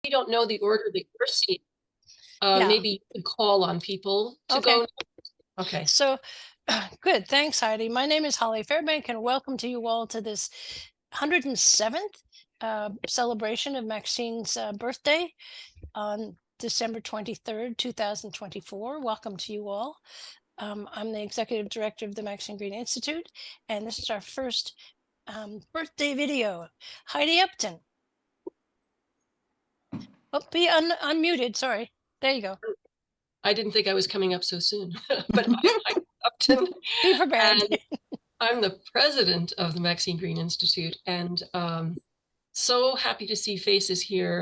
we don't know the order that you're seeing, Yeah. maybe you could call on people to go. Okay. So, good. Thanks, Heidi. My name is Holly Fairbank, and welcome to you all to this 107th celebration of Maxine's birthday on December 23rd, 2024. Welcome to you all. I'm the executive director of the Maxine Green Institute, and this is our first birthday video. Heidi Upton. Oh, be unmuted. Sorry. There you go. I didn't think I was coming up so soon, but I'm Upton. Be prepared. And I'm the president of the Maxine Green Institute, and so happy to see faces here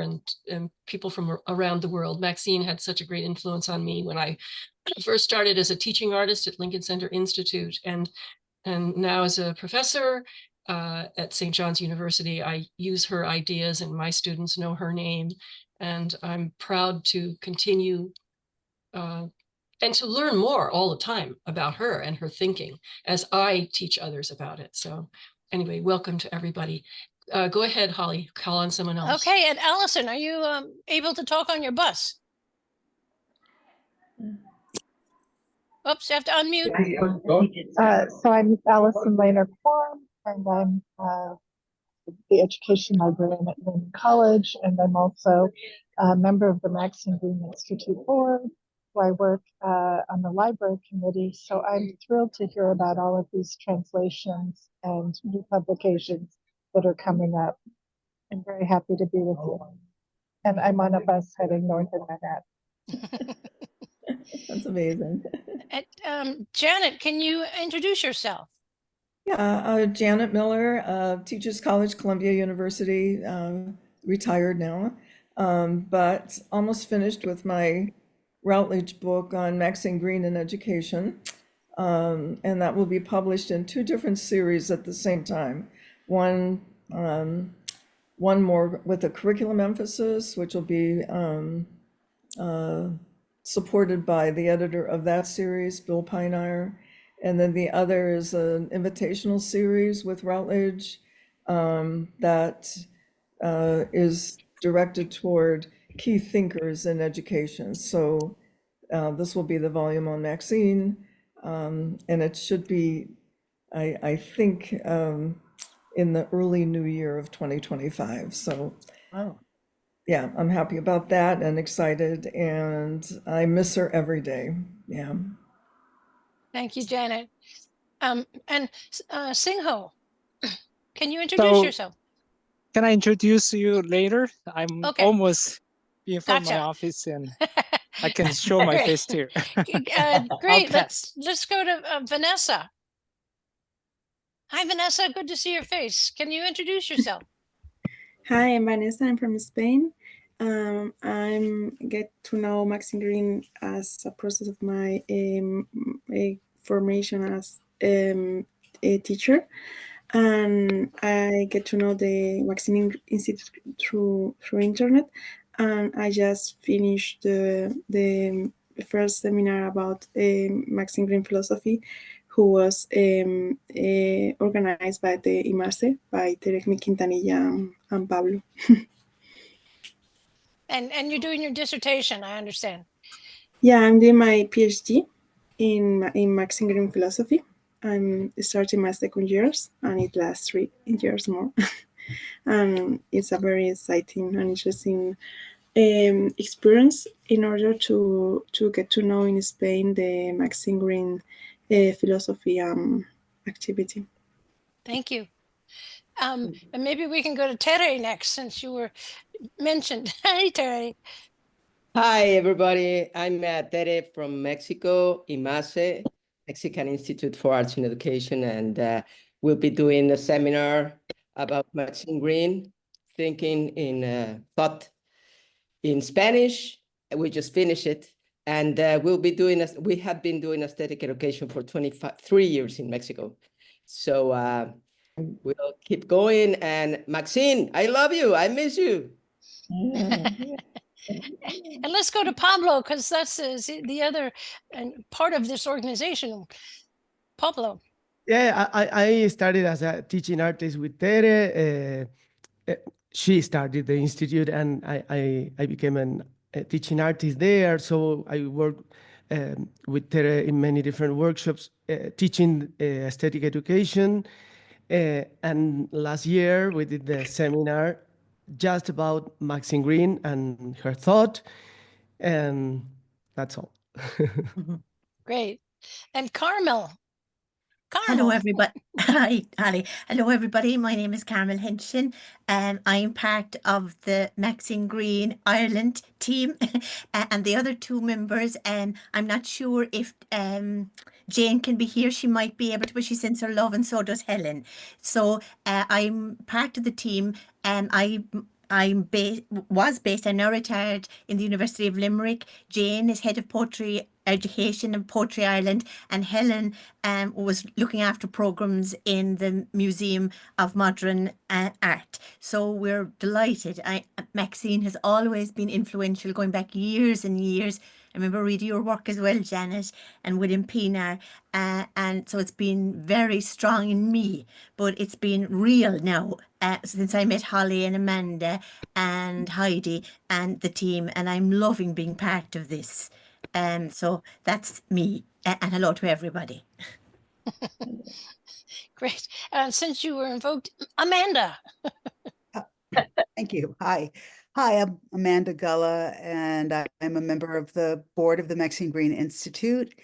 and people from around the world. Maxine had such a great influence on me when I first started as a teaching artist at Lincoln Center Institute, and now as a professor at St. John's University. I use her ideas, and my students know her name, and I'm proud to continue and to learn more all the time about her and her thinking as I teach others about it. So anyway, welcome to everybody. Go ahead, Holly, call on someone else. Okay, and Allison, are you able to talk on your bus? Oops, you have to unmute. So I'm Allison Lehner-Quam, and I'm the education librarian at Lynn College, and I'm also a member of the Maxine Green Institute board. I work on the library committee, so I'm thrilled to hear about all of these translations and new publications that are coming up. I'm very happy to be with you. And I'm on a bus heading north in Manhattan. That's amazing. Janet, can you introduce yourself? Yeah, Janet Miller, teaches college, Columbia University, retired now, but almost finished with my Routledge book on Maxine Green and education. And that will be published in 2 different series at the same time. One more with a curriculum emphasis, which will be supported by the editor of that series, Bill Pineyer. And then the other is an invitational series with Routledge that is directed toward key thinkers in education. So this will be the volume on Maxine, and it should be, I think, in the early new year of 2025. So yeah, I'm happy about that and excited, and I miss her every day. Yeah. Thank you, Janet. And Singho, can you introduce yourself? Can I introduce you later? I'm almost being from my office, and I can show my face here. Great. Let's go to Vanessa. Hi, Vanessa. Good to see your face. Can you introduce yourself? Hi, I'm Vanessa. I'm from Spain. I get to know Maxine Green as a process of my formation as a teacher, and I get to know the Maxine Institute through internet. And I just finished the first seminar about Maxine Green philosophy, who was organized by the IMASE, by Terecmi Quintanilla and Pablo. And you're doing your dissertation, I understand. Yeah, I'm doing my PhD in Maxine Green philosophy. I'm starting my 2nd years, and it lasts 3 years more. And it's a very exciting and interesting experience in order to get to know in Spain the Maxine Green philosophy activity. Thank you. And maybe we can go to Tere next, since you were mentioned. Hi, Tere. Hi, everybody. I'm Tere from Mexico, IMASE, Mexican Institute for Arts and Education, and we'll be doing a seminar about Maxine Green, thinking in thought in Spanish. We just finished it, and we have been doing aesthetic education for 23 years in Mexico. So we'll keep going. And Maxine, I love you. I miss you. And let's go to Pablo, because that's the other part of this organization. Pablo. Yeah, I started as a teaching artist with Tere. she started the institute, and I became a teaching artist there. So I worked with Tere in many different workshops, teaching aesthetic education. And last year we did the seminar just about Maxine Green and her thought, and that's all. Great. And Carmel. Hello, everybody. Hi, Holly. Hello, everybody. My name is Carmel Hinchin, and I'm part of the Maxine Green Ireland team, and the other two members. And I'm not sure if Jane can be here. She might be able to, but she sends her love, and so does Helen. So I'm part of the team, and was based, I'm now retired, in the University of Limerick. Jane is head of poetry education in Poetry Ireland, and Helen was looking after programs in the Museum of Modern Art. So we're delighted. Maxine has always been influential, going back years and years. I remember reading your work as well, Janet, and William Pinar. And so it's been very strong in me, but it's been real now since I met Holly and Amanda and Heidi and the team, and I'm loving being part of this. So that's me, and hello to everybody. Great. Since you were invoked, Amanda. Thank you. Hi, I'm Amanda Gulla, and I'm a member of the board of the Maxine Green Institute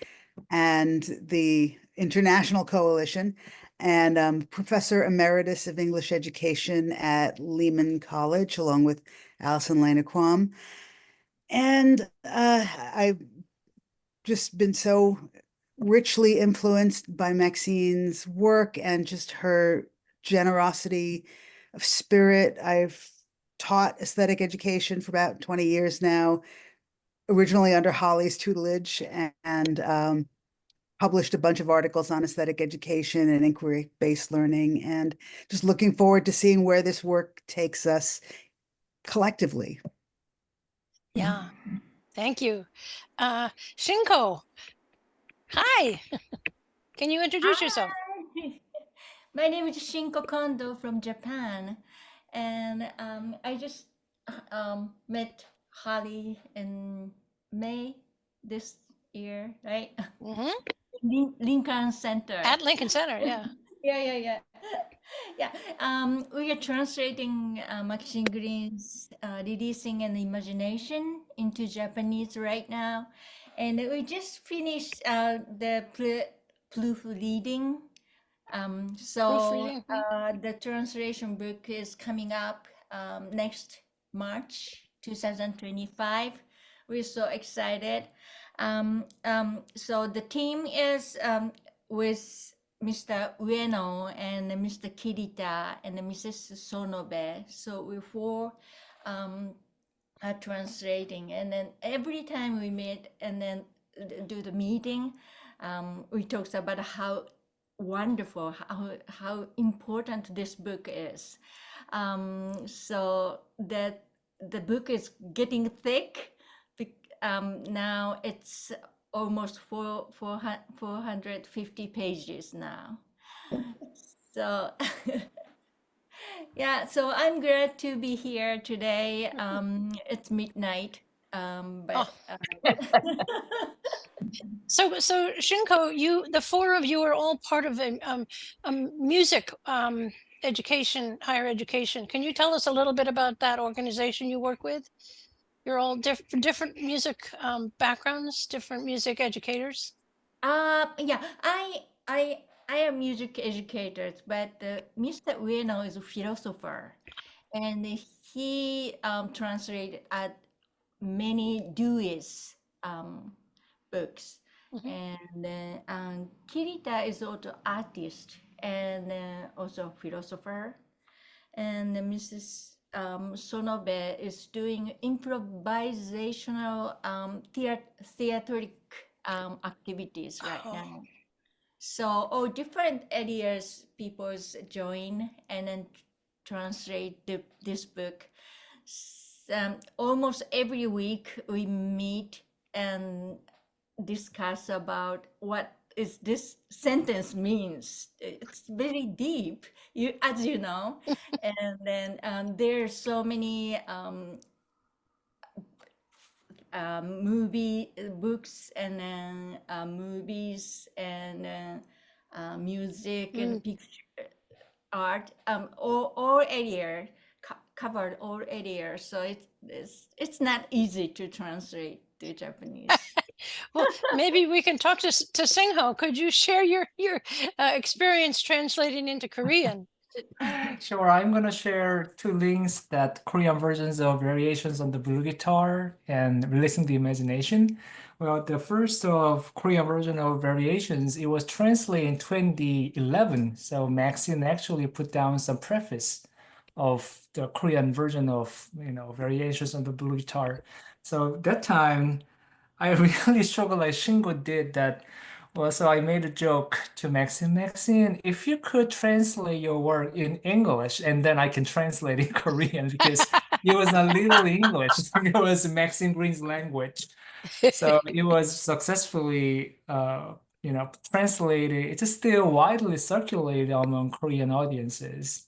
and the International Coalition, and Professor Emeritus of English Education at Lehman College, along with Alison Lena-Quam. And I've just been so richly influenced by Maxine's work and just her generosity of spirit. I've taught aesthetic education for about 20 years now, originally under Holly's tutelage, and published a bunch of articles on aesthetic education and inquiry-based learning, and just looking forward to seeing where this work takes us collectively. Yeah, thank you. Shinko, hi. Can you introduce yourself? My name is Shinko Kondo from Japan, and I just met Holly in May this year, right? Lincoln Center. At Lincoln Center, yeah. Yeah. We are translating Maxine Green's Releasing an Imagination into Japanese right now, and we just finished the proofreading. The translation book is coming up next March 2025. We're so excited. So the team is with Mr. Ueno and Mr. Kirita and Mrs. Sonobe. So we four are translating, and then every time we meet and then do the meeting, we talk about how wonderful, how important this book is. So that the book is getting thick. Now it's almost 450 pages now. So yeah, so I'm glad to be here today. It's midnight, So Shinko, the four of you are all part of a music education, higher education. Can you tell us a little bit about that organization you work with? You're all different music backgrounds, different music educators. Yeah, I am music educator, but Mr. Ueno is a philosopher, and he translated many Dewey's books. And Kirita is also artist and also philosopher, and Mrs. Sonobe is doing improvisational theatric activities right now. So all different areas people join and then translate this book. Almost every week we meet and discuss about what is this sentence means. It's very deep, as you know. And then there are so many books, and then movies, and music and picture art, all area, covered all areas. So it's not easy to translate to Japanese. Well, maybe we can talk to Singho. Could you share your experience translating into Korean? Sure, I'm gonna share two links, that Korean versions of Variations on the Blue Guitar and Releasing the Imagination. Well, the first of Korean version of Variations, it was translated in 2011. So Maxine actually put down some preface of the Korean version of, Variations on the Blue Guitar. So that time, I really struggled like Shingo did that. Well, so I made a joke to Maxine. Maxine, if you could translate your work in English and then I can translate in Korean, because it was not literally English. It was Maxine Green's language. So it was successfully, translated. It's still widely circulated among Korean audiences.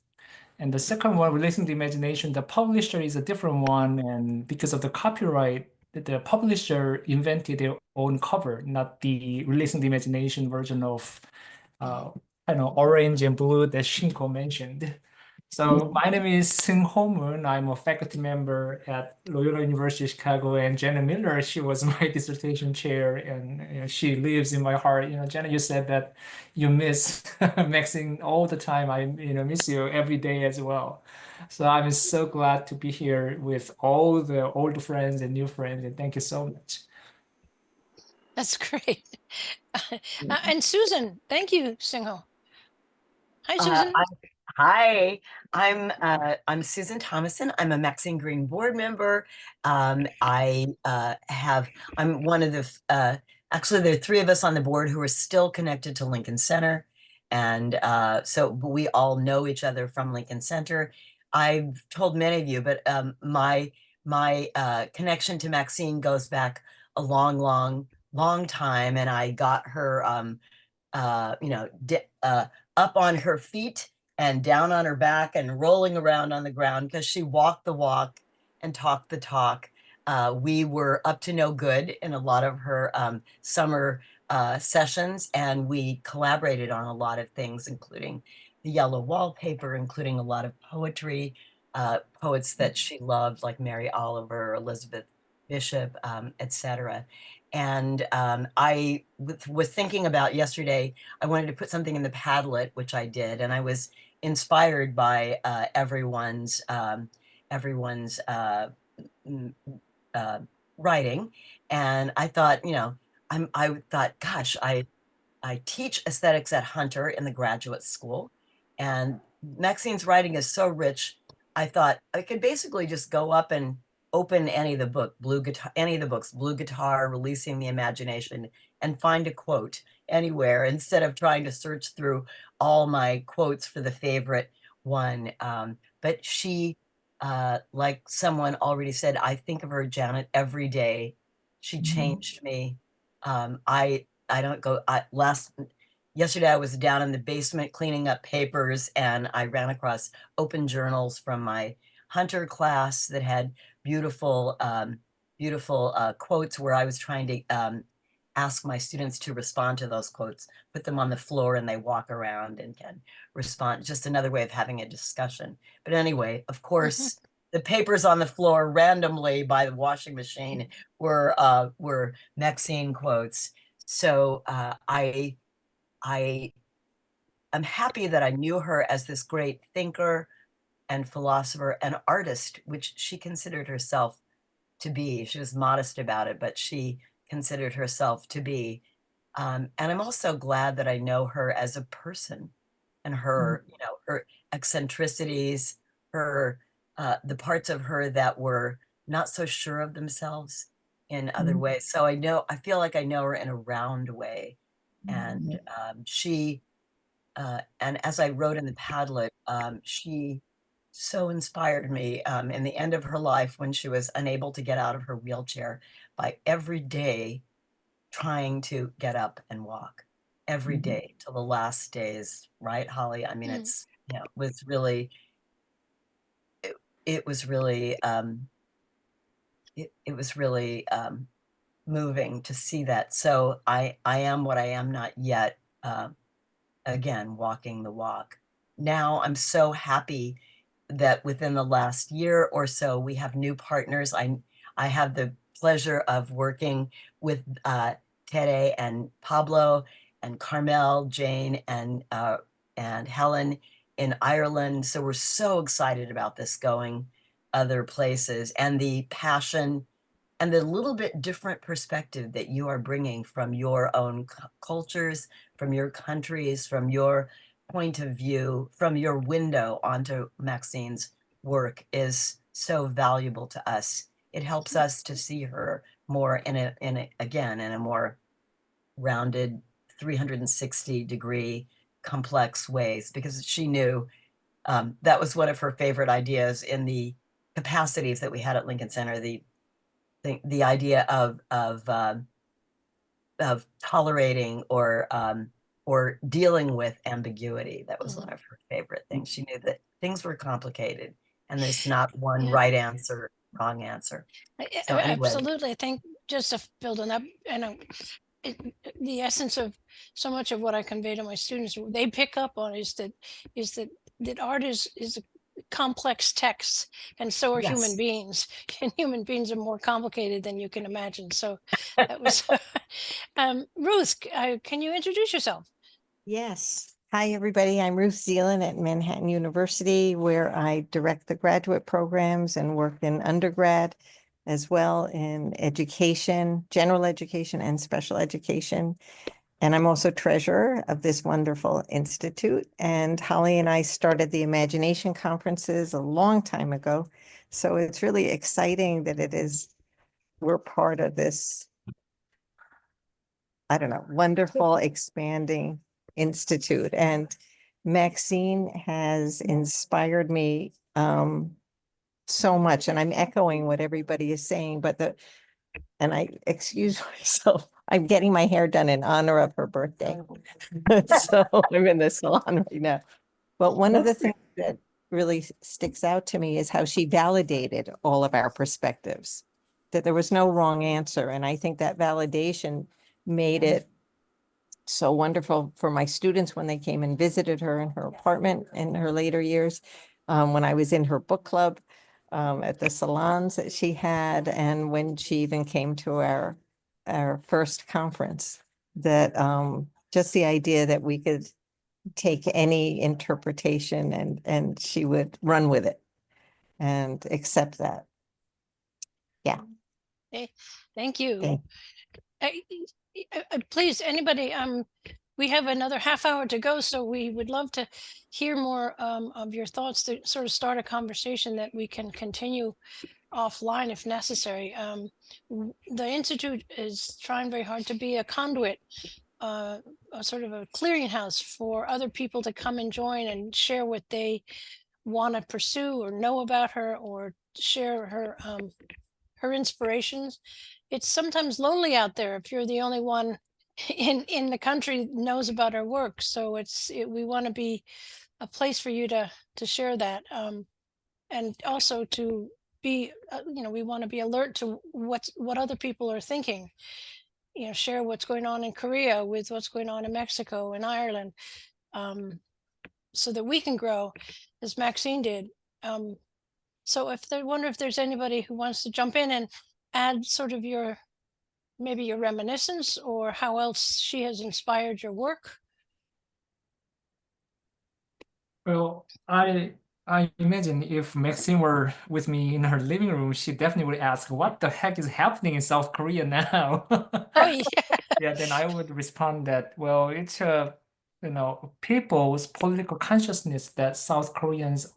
And the second one, Releasing the Imagination, the publisher is a different one. And because of the copyright, the publisher invented their own cover, not the Releasing the Imagination version of, orange and blue that Shinko mentioned. So my name is Seung Ho Moon. I'm a faculty member at Loyola University Chicago, and Jenna Miller, she was my dissertation chair, and she lives in my heart. Jenna, you said that you miss Maxine all the time. I miss you every day as well. So I'm so glad to be here with all the old friends and new friends, and thank you so much. That's great. And Susan, thank you, Singho. Hi, Susan. Hi, I'm Susan Thomason. I'm a Maxine Green board member. I'm one of the actually there are three of us on the board who are still connected to Lincoln Center, and so we all know each other from Lincoln Center. I've told many of you, but my connection to Maxine goes back a long time, and I got her up on her feet and down on her back and rolling around on the ground, because she walked the walk and talked the talk. We were up to no good in a lot of her summer sessions, and we collaborated on a lot of things, including the yellow wallpaper, including a lot of poetry, poets that she loved, like Mary Oliver, Elizabeth Bishop, etc. And I was thinking about yesterday, I wanted to put something in the Padlet, which I did, and I was inspired by everyone's writing, and I thought, I thought, gosh, I teach aesthetics at Hunter in the graduate school, and Maxine's writing is so rich. I thought I could basically just go up and open any of the books, Blue Guitar, Releasing the Imagination, and find a quote anywhere, instead of trying to search through all my quotes for the favorite one. But she, like someone already said, I think of her, Janet, every day. She changed me. Yesterday I was down in the basement cleaning up papers, and I ran across open journals from my Hunter class that had beautiful quotes, where I was trying to ask my students to respond to those quotes, put them on the floor, and they walk around and can respond. Just another way of having a discussion. But anyway, of course, the papers on the floor randomly by the washing machine were Maxine quotes. So I'm happy that I knew her as this great thinker and philosopher and artist, which she considered herself to be. She was modest about it, but she considered herself to be. And I'm also glad that I know her as a person, and her, her eccentricities, her the parts of her that were not so sure of themselves in other ways. So I feel like I know her in a round way. And and as I wrote in the Padlet, she so inspired me in the end of her life, when she was unable to get out of her wheelchair, by every day trying to get up and walk. every day till the last days, right, Holly? I mean, it's, you know, it was really, it was really, it was really moving to see that. So I am what I am not yet, again, walking the walk. Now I'm so happy that within the last year or so, we have new partners. I have the pleasure of working with Tere and Pablo and Carmel, Jane, and Helen in Ireland. So we're so excited about this going other places, and the passion and the little bit different perspective that you are bringing from your own cultures, from your countries, from your point of view, from your window onto Maxine's work is so valuable to us. It helps us to see her more in a more rounded 360-degree complex ways, because she knew that was one of her favorite ideas in the capacities that we had at Lincoln Center, the idea of tolerating or dealing with ambiguity. That was one of her favorite things. She knew that things were complicated and there's not one right answer, wrong answer. So anyway. Absolutely. I think just to build on that, and the essence of so much of what I convey to my students, they pick up on is that art is a complex text, and so are human Yes. beings, and human beings are more complicated than you can imagine. So that was Ruth, can you introduce yourself? Yes. Hi, everybody. I'm Ruth Zeeland at Manhattan University, where I direct the graduate programs and work in undergrad, as well in education, general education, and special education. And I'm also treasurer of this wonderful institute. And Holly and I started the Imagination Conferences a long time ago. So it's really exciting that we're part of this, I don't know, wonderful expanding institute. And Maxine has inspired me so much. And I'm echoing what everybody is saying, and I excuse myself, I'm getting my hair done in honor of her birthday. So I'm in the salon right now. But one of the things that really sticks out to me is how she validated all of our perspectives, that there was no wrong answer. And I think that validation made it so wonderful for my students when they came and visited her in her apartment in her later years, when I was in her book club, at the salons that she had, and when she even came to our first conference, that just the idea that we could take any interpretation and she would run with it and accept that. Yeah. Okay. Thank you. Thank Please, anybody, we have another half hour to go, so we would love to hear more of your thoughts to sort of start a conversation that we can continue offline if necessary. The Institute is trying very hard to be a conduit, a sort of a clearinghouse for other people to come and join and share what they want to pursue or know about her, or share her inspirations. It's sometimes lonely out there if you're the only one in the country knows about her work. So we want to be a place for you to share that, and also to be we want to be alert to what other people are thinking. Share what's going on in Korea with what's going on in Mexico and Ireland, so that we can grow as Maxine did. So wonder if there's anybody who wants to jump in and add sort of maybe your reminiscence, or how else she has inspired your work. Well, I imagine if Maxine were with me in her living room, she definitely would ask, "What the heck is happening in South Korea now?" Oh yeah. Yeah, then I would respond that, well, it's people's political consciousness that South Koreans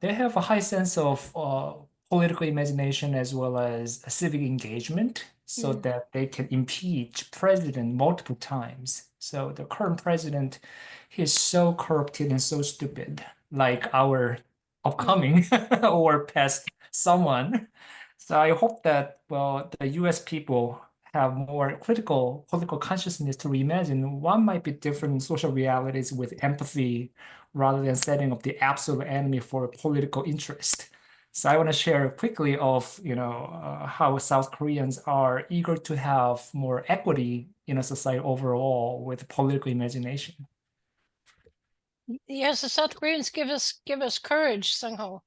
they have a high sense of political imagination as well as civic engagement, so that they can impeach president multiple times. So the current president, he's so corrupted and so stupid, like our upcoming or past someone. So I hope that, well, the US people have more critical political consciousness to reimagine what might be different social realities with empathy rather than setting up the absolute enemy for political interest. So I want to share quickly of, how South Koreans are eager to have more equity in a society overall with political imagination. Yes, the South Koreans give us courage, Sung-ho.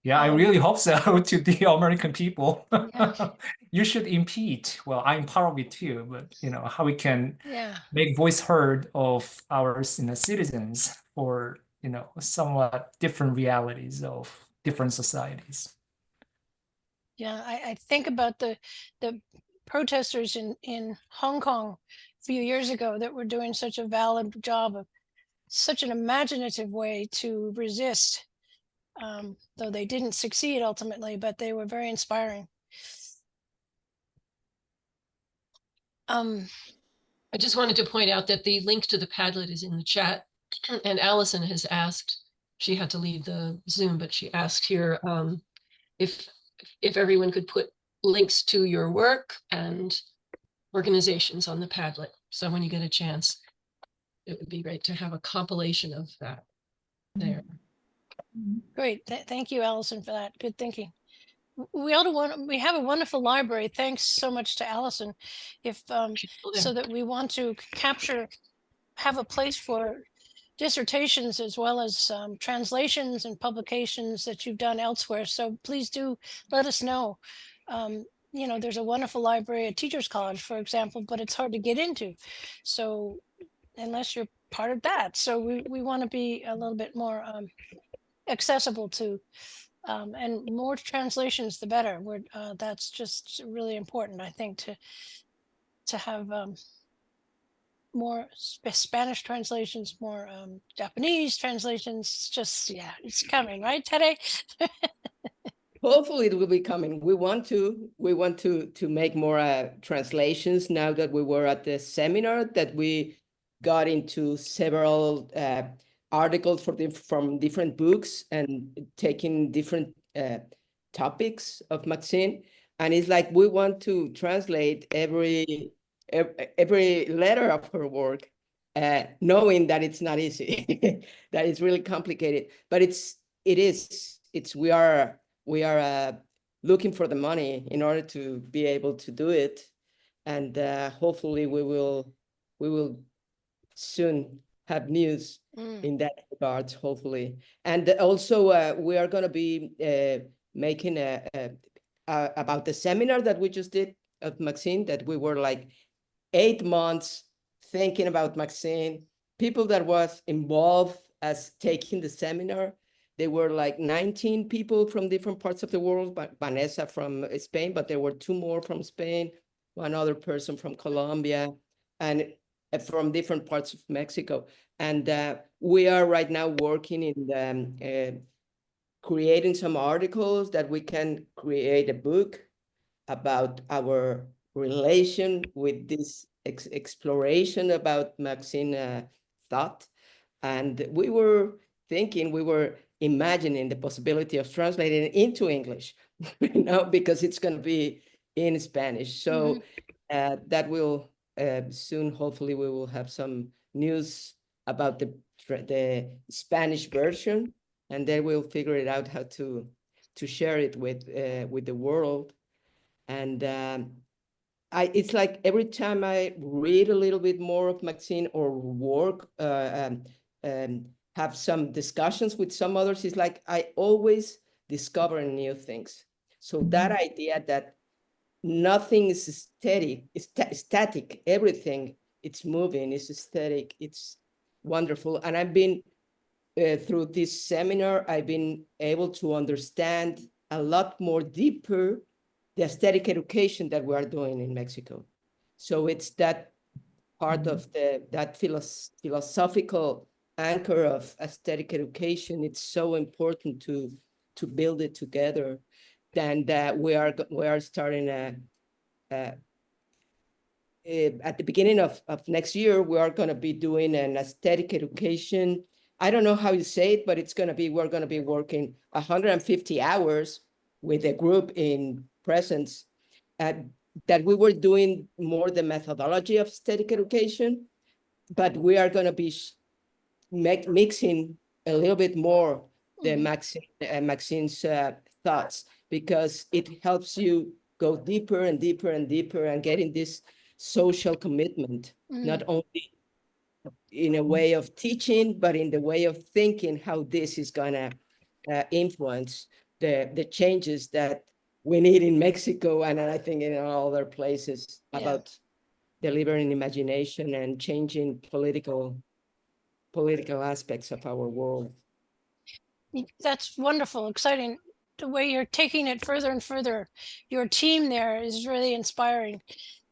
Yeah, I really hope so to the American people. Yeah. You should impeach. Well, I'm part of it too, but how we can Yeah. make voice heard of our citizens for somewhat different realities of different societies. Yeah, I think about the protesters in Hong Kong a few years ago that were doing such a valid job of such an imaginative way to resist, though they didn't succeed ultimately, but they were very inspiring. I just wanted to point out that the link to the Padlet is in the chat, and Allison has asked, she had to leave the Zoom, but she asked here if everyone could put links to your work and organizations on the Padlet. So when you get a chance, it would be great to have a compilation of that there. Great. Thank you, Allison, for that. Good thinking. We have a wonderful library. Thanks so much to Allison. If so that we want to have a place for dissertations as well as translations and publications that you've done elsewhere. So please do let us know. There's a wonderful library at Teachers College, for example, but it's hard to get into. So unless you're part of that, so we want to be a little bit more accessible to, and more translations, the better. That's just really important, I think, to have more Spanish translations, more Japanese translations. Just, yeah, it's coming, right, Tere? Hopefully it will be coming. We want to make more translations now that we were at the seminar, that we got into several articles from different books and taking different topics of Maxine. And it's like we want to translate every letter of her work, knowing that it's not easy, that it's really complicated. But we are looking for the money in order to be able to do it, and hopefully we will soon have news in that regard, hopefully. And also we are going to be making about the seminar that we just did of Maxine, that we were like 8 months thinking about Maxine. People that was involved as taking the seminar, they were like 19 people from different parts of the world, but Vanessa from Spain, but there were 2 more from Spain, one other person from Colombia, and from different parts of Mexico. And we are right now working in creating some articles that we can create a book about our relation with this exploration about Maxine thought. And we were imagining the possibility of translating it into English, because it's going to be in Spanish. So that will soon, hopefully, we will have some news about the Spanish version, and then we'll figure it out how to share it with the world. And it's like every time I read a little bit more of Maxine or work, have some discussions with some others, it's like I always discover new things. So that idea that nothing is static, everything, it's moving, it's aesthetic, it's wonderful. And I've been, through this seminar, I've been able to understand a lot more deeper the aesthetic education that we are doing in Mexico. So it's that part of that philosophical anchor of aesthetic education. It's so important to build it together. Then that we are starting at the beginning of next year, we are going to be doing an aesthetic education. I don't know how you say it, but we're going to be working 150 hours with a group in presence, that we were doing more the methodology of aesthetic education, but we are going to be mixing a little bit more the Maxine's thoughts, because it helps you go deeper and deeper and deeper and getting this social commitment, not only in a way of teaching, but in the way of thinking how this is going to influence the changes that we need in Mexico, and I think in all other places, about delivering imagination and changing political aspects of our world. That's wonderful, exciting. The way you're taking it further and further. Your team there is really inspiring.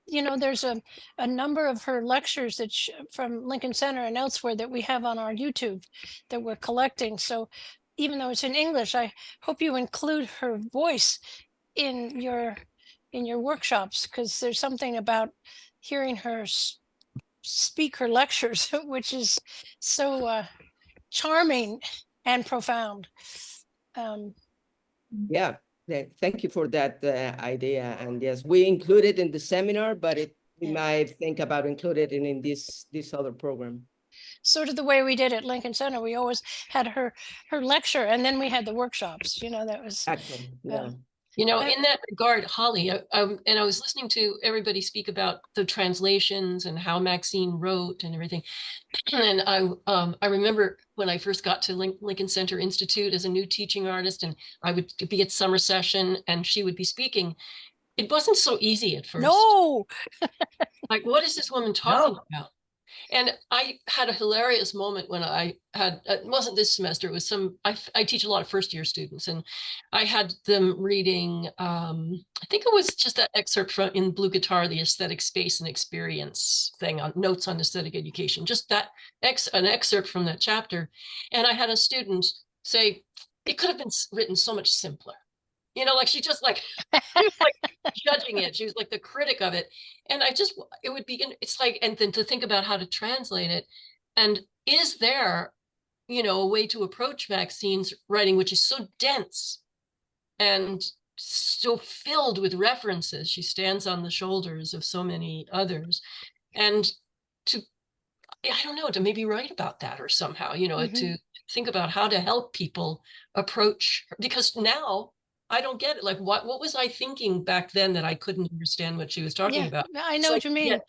You know, there's a number of her lectures that from Lincoln Center and elsewhere that we have on our YouTube that we're collecting. So even though it's in English, I hope you include her voice in your workshops, because there's something about hearing her speak her lectures, which is so charming and profound. Yeah, thank you for that idea. And yes, we include it in the seminar, but we might think about including it in this other program. Sort of the way we did at Lincoln Center. We always had her lecture, and then we had the workshops. You know, that was actually, yeah. You know, in that regard, Holly, and I was listening to everybody speak about the translations and how Maxine wrote and everything. And I remember when I first got to Lincoln Center Institute as a new teaching artist, and I would be at summer session and she would be speaking. It wasn't so easy at first. No. Like, what is this woman talking about? And I had a hilarious moment when I had, it wasn't this semester, it was I teach a lot of first-year students, and I had them reading, I think it was just that excerpt from in Blue Guitar, the aesthetic space and experience thing on notes on aesthetic education, just that an excerpt from that chapter. And I had a student say, it could have been written so much simpler. You know, like she was like judging it. She was like the critic of it. And it would be, it's like, and then to think about how to translate it. And is there, you know, a way to approach Maxine's writing, which is so dense and so filled with references? She stands on the shoulders of so many others. And I don't know, to maybe write about that or somehow, you know, to think about how to help people approach, because now I don't get it. Like, what was I thinking back then that I couldn't understand what she was talking about? I know what you mean.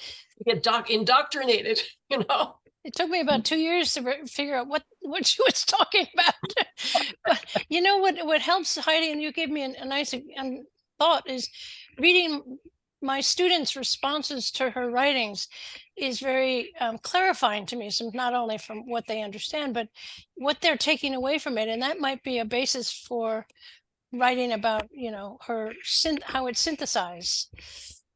You get indoctrinated, you know. It took me about 2 years to figure out what she was talking about. But you know what helps, Heidi, and you gave me a nice thought, is reading my students' responses to her writings is very clarifying to me. So not only from what they understand, but what they're taking away from it. And that might be a basis for writing about, you know, how it's synthesized.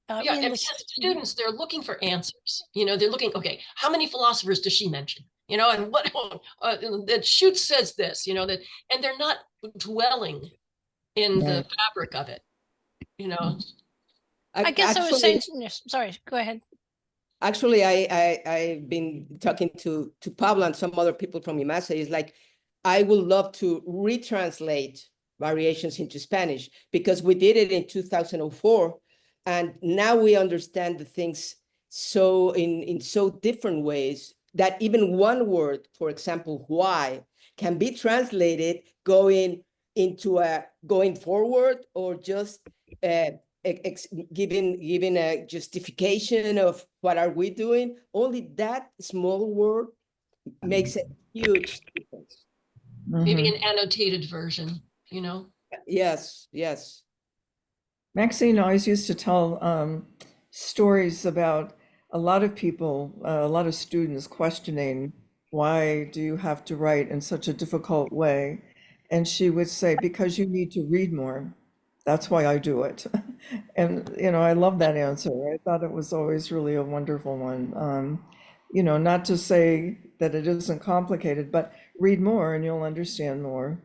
Yeah, and because students, they're looking for answers. You know, they're looking, okay, how many philosophers does she mention? You know, and what that Schutz says this, you know, that, and they're not dwelling in the fabric of it, you know. I guess I was saying, sorry, go ahead. Actually, I've been talking to Pablo and some other people from IMASE. It's like, I would love to retranslate variations into Spanish, because we did it in 2004, and now we understand the things so in so different ways that even one word, for example, why, can be translated going forward, or just giving a justification of what are we doing. Only that small word makes a huge difference. Maybe an annotated version, you know? Yes. Maxine always used to tell stories about a lot of people, a lot of students questioning, why do you have to write in such a difficult way? And she would say, because you need to read more. That's why I do it. And, you know, I love that answer. I thought it was always really a wonderful one. You know, not to say that it isn't complicated, but read more and you'll understand more.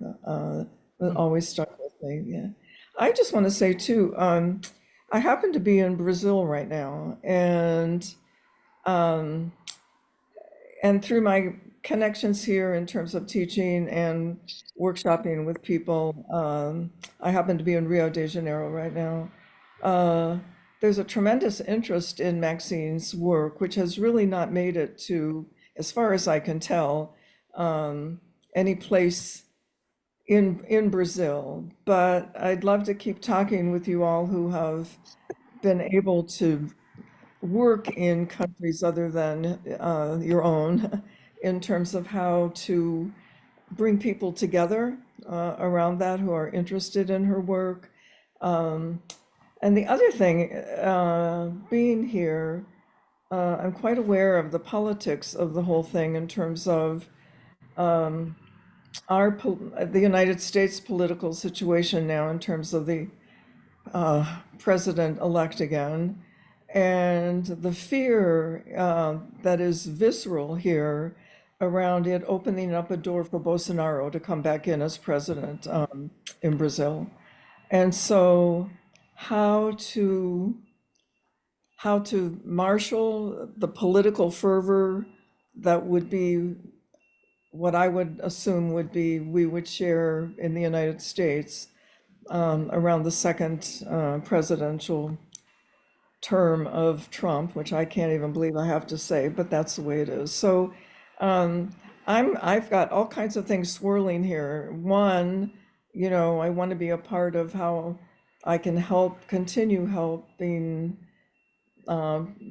It always stuck with me. Yeah. I just want to say too, I happen to be in Brazil right now, and through my connections here in terms of teaching and workshopping with people, I happen to be in Rio de Janeiro right now. there's a tremendous interest in Maxine's work, which has really not made it to, as far as I can tell, any place in Brazil. But I'd love to keep talking with you all who have been able to work in countries other than your own in terms of how to bring people together around that who are interested in her work. And the other thing, being here, I'm quite aware of the politics of the whole thing in terms of the United States political situation now in terms of the president-elect again, and the fear that is visceral here around it opening up a door for Bolsonaro to come back in as president in Brazil. And so how to marshal the political fervor that would be what I would assume would be we would share in the United States around the second presidential term of Trump, which I can't even believe I have to say, but that's the way it is. So I've got all kinds of things swirling here. One, I want to be a part of how I can continue helping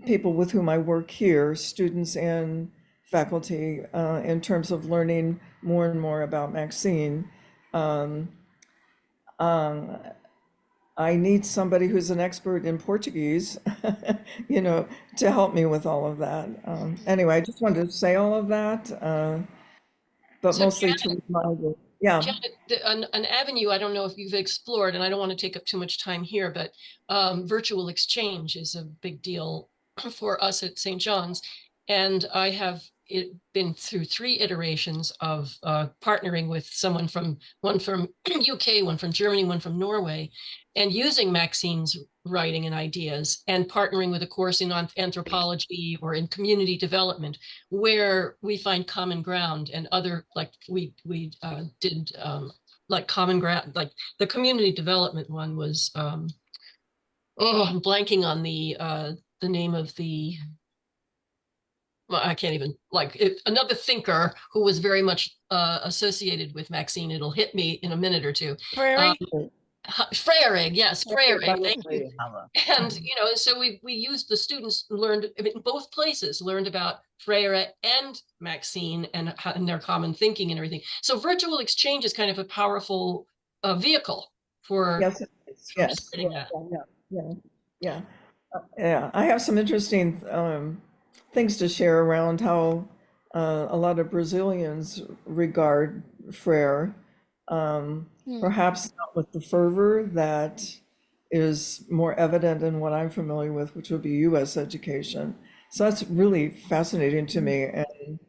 people with whom I work here, students and faculty, in terms of learning more and more about Maxine. I need somebody who's an expert in Portuguese, to help me with all of that. Anyway, I just wanted to say all of that, but So mostly Janet, to remind you. Yeah. Janet, an avenue I don't know if you've explored, and I don't want to take up too much time here, but virtual exchange is a big deal for us at St. John's. And I have been through 3 iterations of partnering with one from UK, one from Germany, one from Norway, and using Maxine's writing and ideas and partnering with a course in anthropology or in community development where we find common ground, and other, like we did like common ground, like the community development one was I'm blanking on the name of the, well, I can't even, another thinker who was very much associated with Maxine. It'll hit me in a minute or two. Prairie? Freyrig, yes, Freyrig, thank you. Hello. And so we used, the students learned in both places, learned about Freire and Maxine and their common thinking and everything. So virtual exchange is kind of a powerful vehicle for Yes, yes, spreading that. Yeah. I have some interesting things to share around how a lot of Brazilians regard Freire, perhaps not with the fervor that is more evident in what I'm familiar with, which would be US education. So that's really fascinating to me. And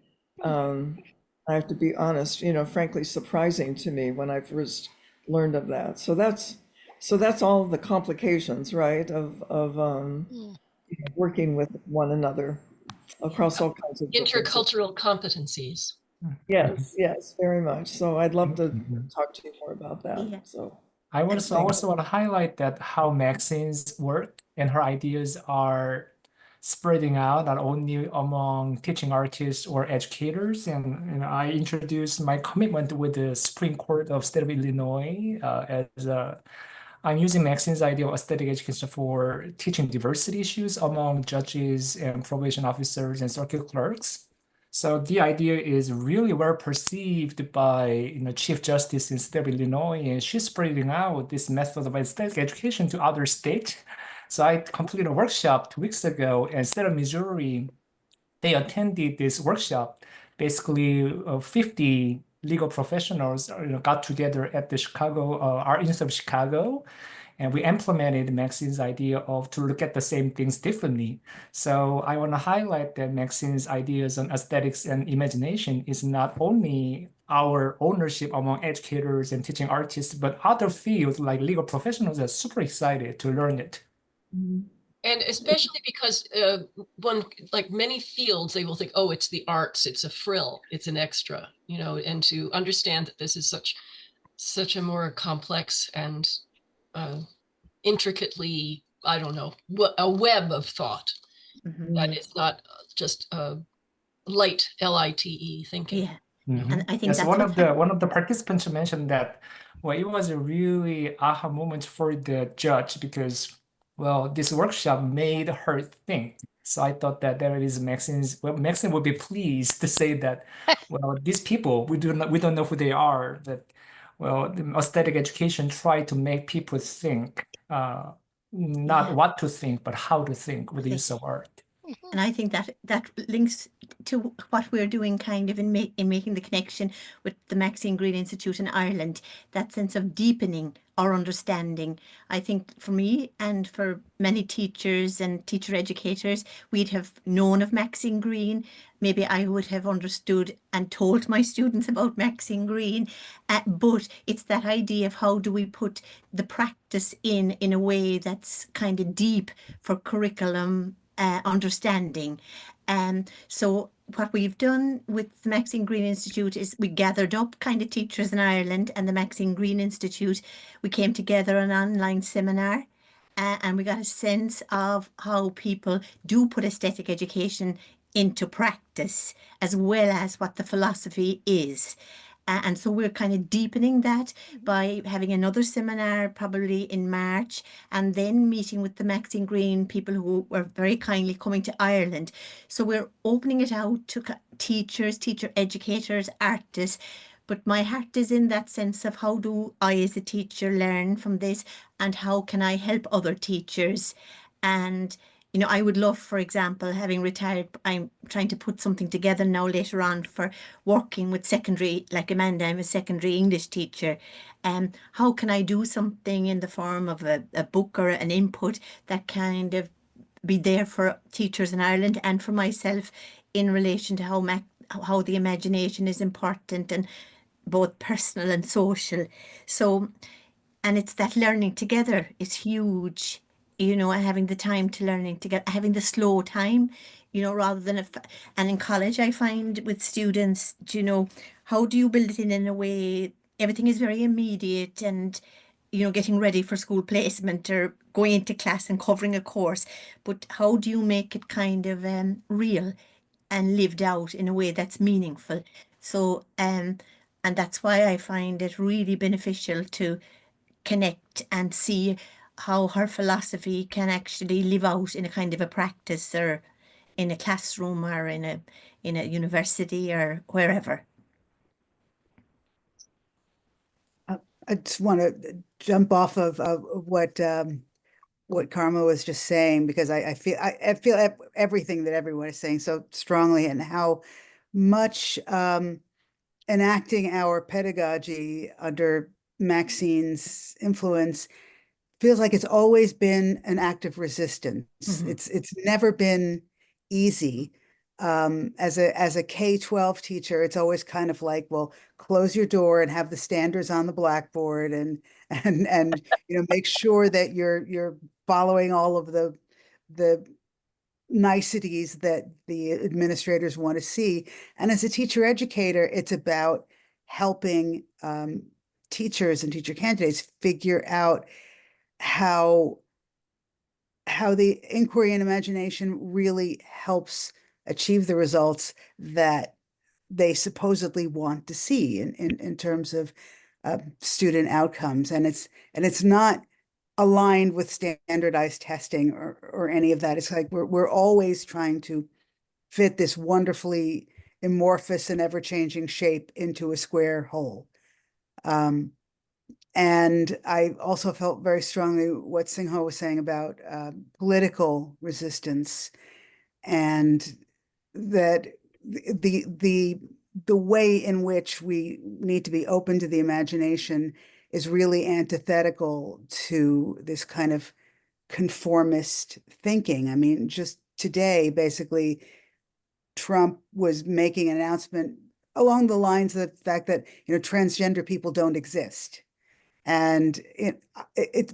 I have to be honest, frankly surprising to me when I first learned of that. So that's all the complications, right, of working with one another across all kinds of intercultural competencies. Yes, very much. So I'd love to talk to you more about that. Yeah. So I also want to highlight that how Maxine's work and her ideas are spreading out not only among teaching artists or educators. And I introduced my commitment with the Supreme Court of State of Illinois I'm using Maxine's idea of aesthetic education for teaching diversity issues among judges and probation officers and circuit clerks. So the idea is really well perceived by Chief Justice in state of Illinois, and she's spreading out this method of aesthetic education to other states. So I completed a workshop 2 weeks ago, and state of Missouri, they attended this workshop. Basically, 50 legal professionals got together at the Art Institute of Chicago, and we implemented Maxine's idea of to look at the same things differently. So I want to highlight that Maxine's ideas on aesthetics and imagination is not only our ownership among educators and teaching artists, but other fields like legal professionals are super excited to learn it. And especially because like many fields, they will think, oh, it's the arts, it's a frill, it's an extra, and to understand that this is such a more complex and intricately I don't know, a web of thought that is not just light, L-I-T-E thinking. Yeah. And I think Yes, that's one what of the participants mentioned that, well, it was a really aha moment for the judge because, well, this workshop made her think. So I thought that there is Maxine would be pleased to say that, well, these people we don't know who they are, but well, the aesthetic education try to make people think, not Yeah. what to think, but how to think with the use of art. And I think that that links to what we're doing kind of in making the connection with the Maxine Greene Institute in Ireland, that sense of deepening our understanding. I think for me and for many teachers and teacher educators, we'd have known of Maxine Greene. Maybe I would have understood and told my students about Maxine Greene, but it's that idea of how do we put the practice in a way that's kind of deep for curriculum understanding. So what we've done with the Maxine Greene Institute is we gathered up kind of teachers in Ireland and the Maxine Greene Institute. We came together an online seminar and we got a sense of how people do put aesthetic education into practice as well as what the philosophy is. And so we're kind of deepening that by having another seminar probably in March and then meeting with the Maxine Greene people who were very kindly coming to Ireland. So we're opening it out to teachers, teacher educators, artists. But my heart is in that sense of how do I as a teacher learn from this and how can I help other teachers? And I would love, for example, having retired, I'm trying to put something together now later on for working with secondary, like Amanda, I'm a secondary English teacher. How can I do something in the form of a book or an input that kind of be there for teachers in Ireland and for myself in relation to how the imagination is important and both personal and social. So, and it's that learning together is huge, having the time to learning together, having the slow time, rather than and in college I find with students, how do you build it in a way everything is very immediate and getting ready for school placement or going into class and covering a course, but how do you make it kind of real and lived out in a way that's meaningful? So and that's why I find it really beneficial to connect and see how her philosophy can actually live out in a kind of a practice or in a classroom or in a university or wherever. I just want to jump off of what Karma was just saying, because I feel everything that everyone is saying so strongly, and how much enacting our pedagogy under Maxine's influence feels like it's always been an act of resistance. It's never been easy. As a K-12 teacher, it's always kind of like, well, close your door and have the standards on the blackboard and make sure that you're following all of the niceties that the administrators want to see. And as a teacher educator, it's about helping teachers and teacher candidates figure out how the inquiry and imagination really helps achieve the results that they supposedly want to see in terms of student outcomes. And it's not aligned with standardized testing or any of that. It's like we're always trying to fit this wonderfully amorphous and ever-changing shape into a square hole. And I also felt very strongly what Singho was saying about political resistance, and that the way in which we need to be open to the imagination is really antithetical to this kind of conformist thinking. I mean, just today, basically, Trump was making an announcement along the lines of the fact that transgender people don't exist. And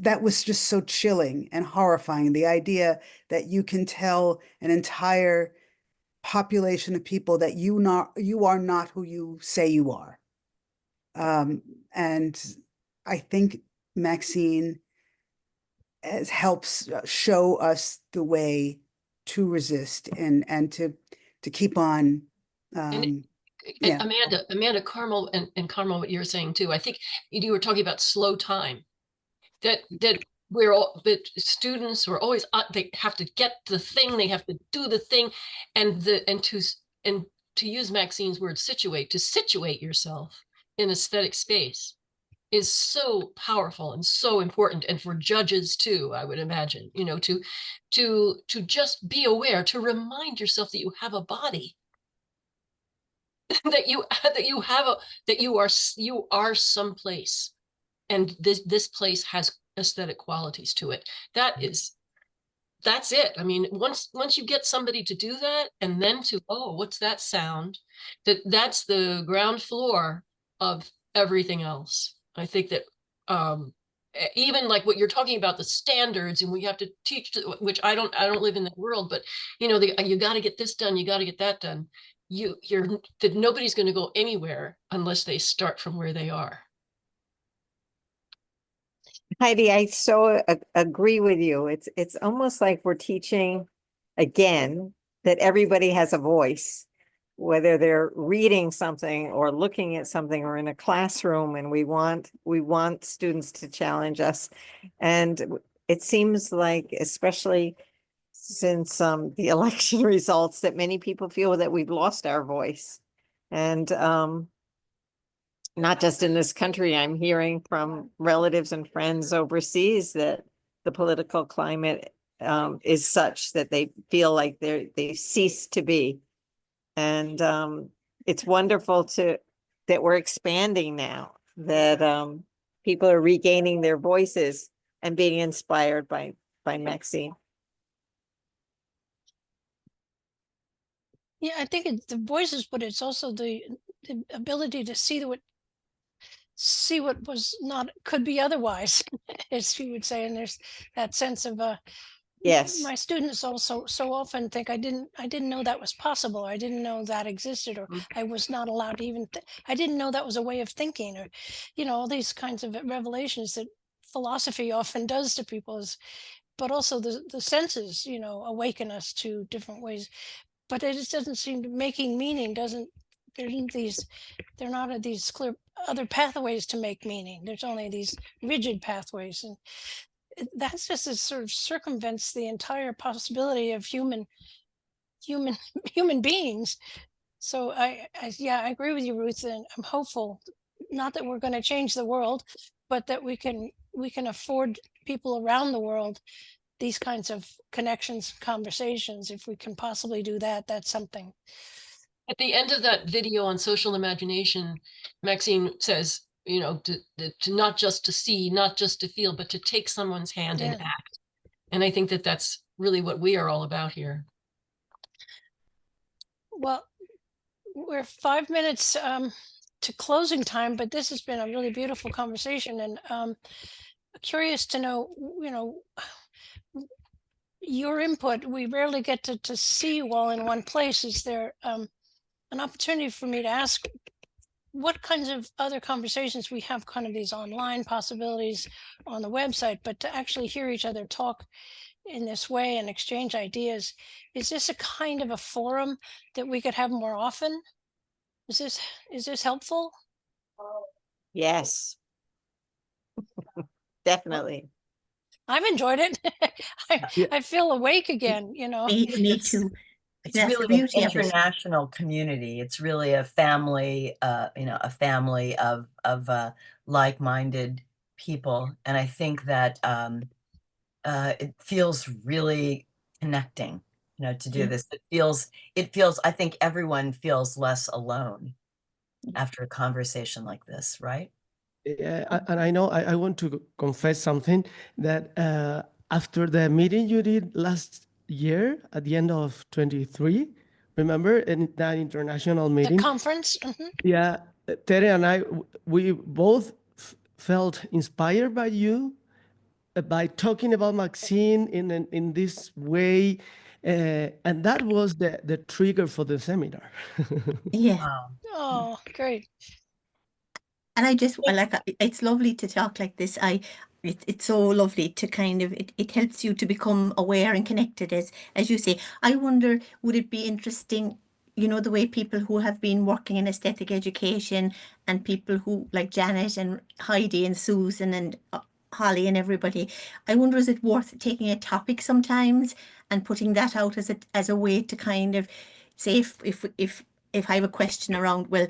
that was just so chilling and horrifying. The idea that you can tell an entire population of people that you are not who you say you are. And I think Maxine helps show us the way to resist and to keep on. And Yeah. Amanda, Carmel, and Carmel, what you're saying too. I think you were talking about slow time. That we're all, but students are always they have to get the thing, they have to do the thing, and to use Maxine's word, to situate yourself in aesthetic space is so powerful and so important, and for judges too, I would imagine, you know, to just be aware, to remind yourself that you have a body, that you are someplace, and this place has aesthetic qualities to it. That's it. I mean, once you get somebody to do that, and then to, oh, what's that sound? That's the ground floor of everything else. I think that even like what you're talking about, the standards, and we have to teach, which I don't live in that world, but you know, you got to get this done, you got to get that done. That nobody's going to go anywhere unless they start from where they are. Heidi, I so agree with you. It's almost like we're teaching again that everybody has a voice, whether they're reading something or looking at something or in a classroom, and we want students to challenge us. And it seems like, especially since the election results, that many people feel that we've lost our voice. And not just in this country, I'm hearing from relatives and friends overseas that the political climate is such that they feel like they cease to be. And it's wonderful that we're expanding now, that people are regaining their voices and being inspired by Maxine. Yeah, I think it's the voices, but it's also the ability to see what was not, could be otherwise, as you would say. And there's that sense of yes, my students also so often think I didn't know that was possible, or I didn't know that existed, or I was not allowed to even I didn't know that was a way of thinking, or you know, all these kinds of revelations that philosophy often does to people. But also the senses, you know, awaken us to different ways. But it just doesn't seem to, making meaning doesn't, they're not these clear other pathways to make meaning. There's only these rigid pathways, and that's just a sort of circumvents the entire possibility of human beings. So I agree with you, Ruth, and I'm hopeful, not that we're going to change the world, but that we can afford people around the world these kinds of connections, conversations. If we can possibly do that, that's something. At the end of that video on social imagination, Maxine says, you know, to not just to see, not just to feel, but to take someone's hand and act. And I think that that's really what we are all about here. Well, we're 5 minutes to closing time, but this has been a really beautiful conversation, and curious to know, you know, your input. We rarely get to see you all in one place. Is there an opportunity for me to ask what kinds of other conversations we have, kind of these online possibilities on the website, but to actually hear each other talk in this way and exchange ideas? Is this a kind of a forum that we could have more often? Is this helpful? yes, definitely. I've enjoyed it. I feel awake again, you know. Me too. It's That's the really an beauty of it. international community. It's really a family, you know, a family of like-minded people. And I think that it feels really connecting, you know, to do this. It feels, I think everyone feels less alone after a conversation like this, right? And I know I want to confess something, that after the meeting you did last year at the end of 23, remember, in that international meeting? The conference? Mm-hmm. Yeah, Tere and I, we both felt inspired by you, by talking about Maxine in this way. And that was the trigger for the seminar. Yeah. Wow. Oh, great. And it's lovely to talk like this. It's so lovely to kind of, it helps you to become aware and connected, as you say. I wonder, would it be interesting, the way people who have been working in aesthetic education and people who like Janet and Heidi and Susan and Holly and everybody, I wonder, is it worth taking a topic sometimes and putting that out as a way to kind of say, if I have a question around, well,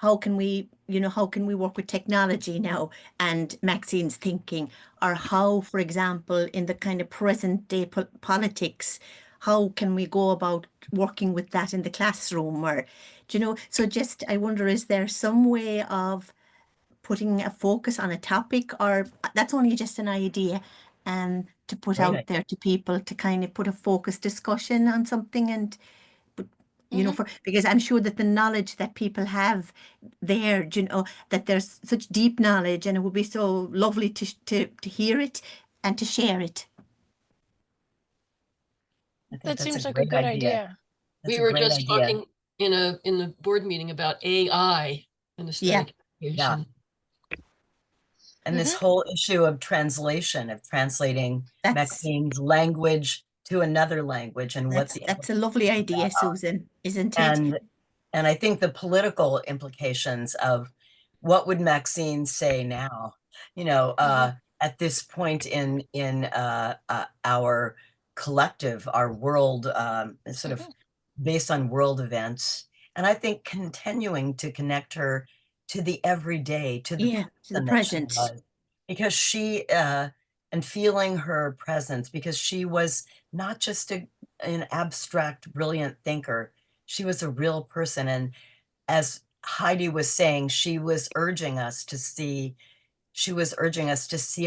how can we work with technology now and Maxine's thinking, or how, for example, in the kind of present day politics, how can we go about working with that in the classroom, or so just I wonder, is there some way of putting a focus on a topic, or that's only just an idea, to put Great out idea. there to people to kind of put a focused discussion on something, and because I'm sure that the knowledge that people have there, that there's such deep knowledge, and it would be so lovely to hear it and to share it. I think That that's a seems like a great good idea. idea. That's We a were great just idea. talking in the board meeting about AI and aesthetic education. And this Mhm. whole issue of translation, of translating That's Maxine's language to another language, and what the that's a lovely idea, Susan, isn't it? and I think the political implications of what would Maxine say now, at this point in our collective, our world, sort of based on world events. And I think continuing to connect her to the everyday, to the Yeah, to the person that she present. was, because and feeling her presence, because she was not just an abstract, brilliant thinker. She was a real person. And as Heidi was saying, she was urging us to see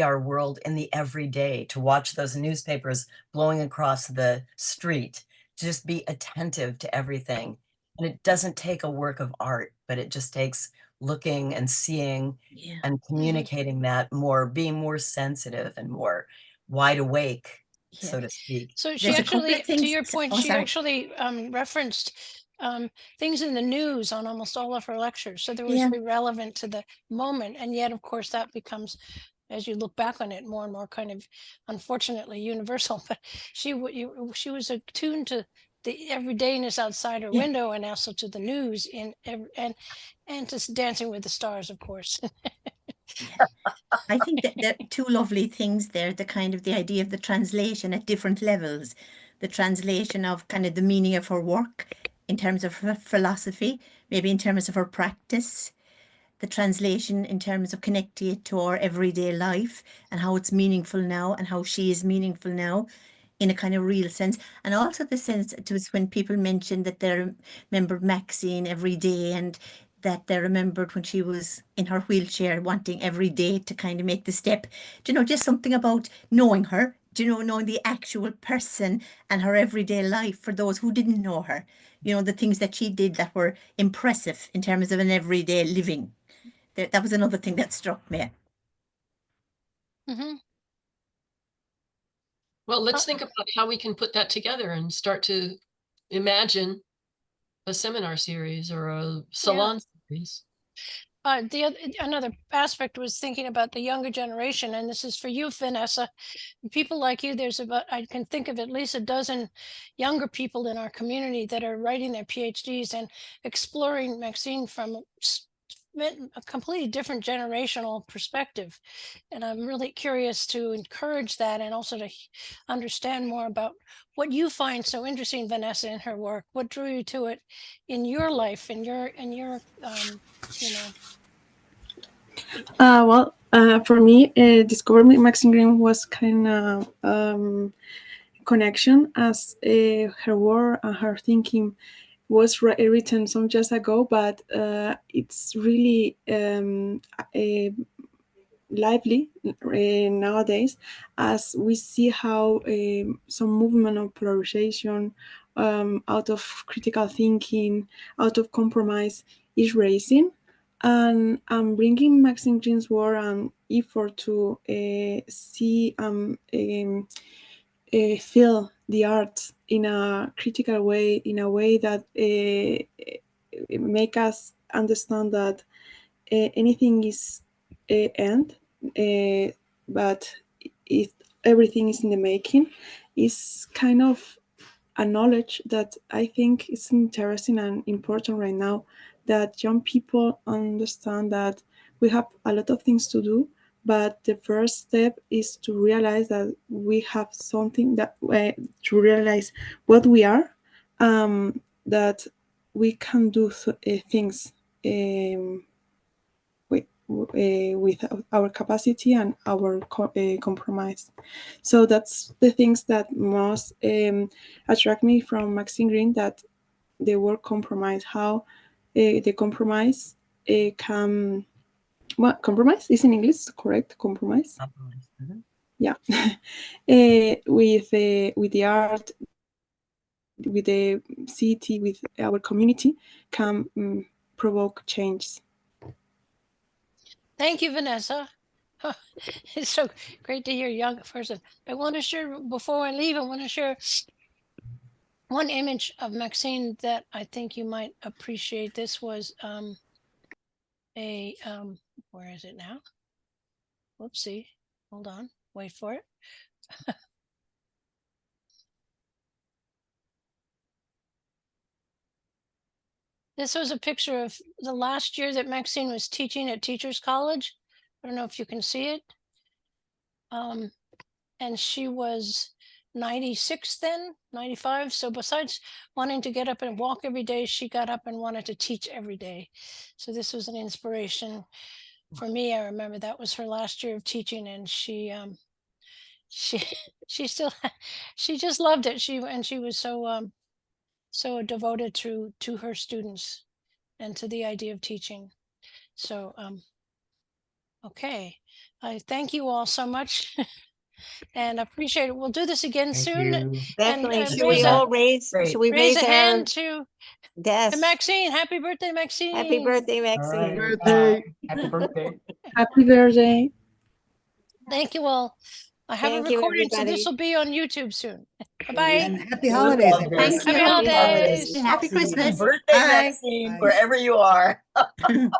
our world in the everyday, to watch those newspapers blowing across the street, to just be attentive to everything. And it doesn't take a work of art, but it just takes looking and seeing and communicating that more, being more sensitive and more wide awake, so to speak. So she There's a couple actually, of to things. your point, Oh, she sorry. actually referenced things in the news on almost all of her lectures. So there was Yeah. very relevant to the moment. And yet, of course, that becomes, as you look back on it, more and more kind of, unfortunately, universal. But she was attuned to the everydayness outside her Yeah. window, and also to the news and to Dancing with the Stars, of course. I think that there are two lovely things there, the idea of the translation at different levels, the translation of kind of the meaning of her work in terms of her philosophy, maybe in terms of her practice, the translation in terms of connecting it to our everyday life and how it's meaningful now and how she is meaningful now in a kind of real sense. And also the sense it was when people mentioned that they remembered Maxine every day, and that they remembered when she was in her wheelchair wanting every day to kind of make the step. Just something about knowing her, knowing the actual person and her everyday life for those who didn't know her, the things that she did that were impressive in terms of an everyday living. That was another thing that struck me. Well, let's think about how we can put that together and start to imagine a seminar series or a salon series. Another aspect was thinking about the younger generation, and this is for you, Vanessa. People like you, I can think of at least a dozen younger people in our community that are writing their PhDs and exploring Maxine from a completely different generational perspective. And I'm really curious to encourage that, and also to understand more about what you find so interesting, Vanessa, in her work. What drew you to it in your life, in your you know. For me, discovering Maxine Green was kind of connection, as her work and her thinking was written some years ago, but it's really lively nowadays, as we see how some movement of polarization, out of critical thinking, out of compromise, is raising, and bringing Maxine Green's work and effort to see feel the art in a critical way, in a way that make us understand that anything is end. but it everything is in the making, is kind of a knowledge that I think is interesting and important right now, that young people understand that we have a lot of things to do, but the first step is to realize that we have something that to realize what we are, that we can do things with our capacity and our compromise. So that's the things that most attract me from Maxine Green, that the word compromise, how the compromise can, well, compromise is in English, correct? Compromise. Yeah. With the art, with the city, with our community, can provoke change. Thank you, Vanessa. It's so great to hear a young person. I want to share, before I leave, I want to share one image of Maxine that I think you might appreciate. This was where is it now? Whoopsie. Hold on. Wait for it. This was a picture of the last year that Maxine was teaching at Teachers College. I don't know if you can see it. And she was 96 then, 95. So besides wanting to get up and walk every day, she got up and wanted to teach every day. So this was an inspiration for me. I remember that was her last year of teaching, and she still she just loved it. She was so devoted to her students and to the idea of teaching. So okay, I thank you all so much. And appreciate it. We'll do this again soon. Definitely. And Should we all raise, should we raise raise a our, hand to yes. Maxine? Happy birthday, Maxine. Happy birthday, Maxine. Birthday. Happy birthday. Happy birthday. Thank you all. I have Thank a you, recording, so everybody. this will be on YouTube soon. Bye-bye. And happy holidays, everyone. Thank you. Happy holidays. Happy Christmas. Birthday, Bye. Maxine, wherever you are.